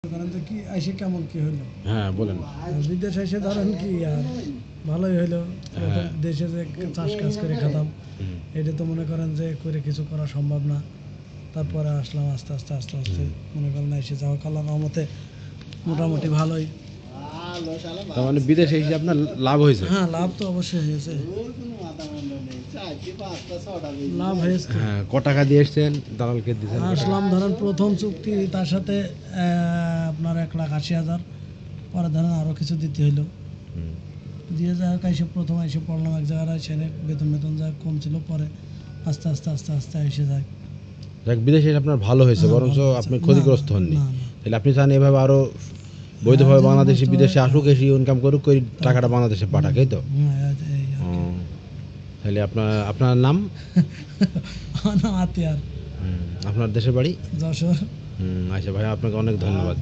ধরেন যে কি এসে কেমন কি হলো? হ্যাঁ বলেন। বিদেশে এসে ধরেন কি আর ভালোই হলো। প্রথম দেশে যে চাষ কাজ করে খেতাম, এটা তো মনে করেন যে করে কিছু করা সম্ভব না। তারপরে আসলাম আস্তে আস্তে আস্তে আস্তে মনে করেন এসে যাওয়া আল্লাহর রহমতে মোটামুটি ভালোই। তার মানে বিদেশে এসে আপনার লাভ হয়েছে? হ্যাঁ, লাভ তো অবশ্যই হয়েছে। লাভ হয়েছে। হ্যাঁ, ক টাকা দিয়ে এসছেন, দালালকে দিয়েছেন? আসলাম ধরেন প্রথম চুক্তি তার সাথে আপনার 1,80,000, পরে ধরেন আরও কিছু দিতে হইলো। দিয়ে যাই হোক এসে প্রথম এসে পড়লাম এক জায়গায়, সেখানে বেতন যা কম ছিল, পরে আস্তে আস্তে আস্তে আস্তে এসে যায়। যাক, বিদেশে এসে আপনার ভালো হয়েছে, হ্যাঁ, বরঞ্চ ভালো হয়েছে। আপনি ক্ষতিগ্রস্ত না, হননি। না, না। তাহলে আপনি চান এভাবে আরো বৈধভাবে হ্যাঁ, বাংলাদেশে যেমন বিদেশে তো- আসুক, এসে ইনকাম করুক, ওই টাকাটা বাংলাদেশে পাঠাক, এই তো? হ্যাঁ, এই আর ও, কি। তাহলে আপনার আপনার নাম? আমার নাম আতিয়ার, আপনার দেশের বাড়ি? যশোর। আচ্ছা ভাই, আপনাকে অনেক ধন্যবাদ।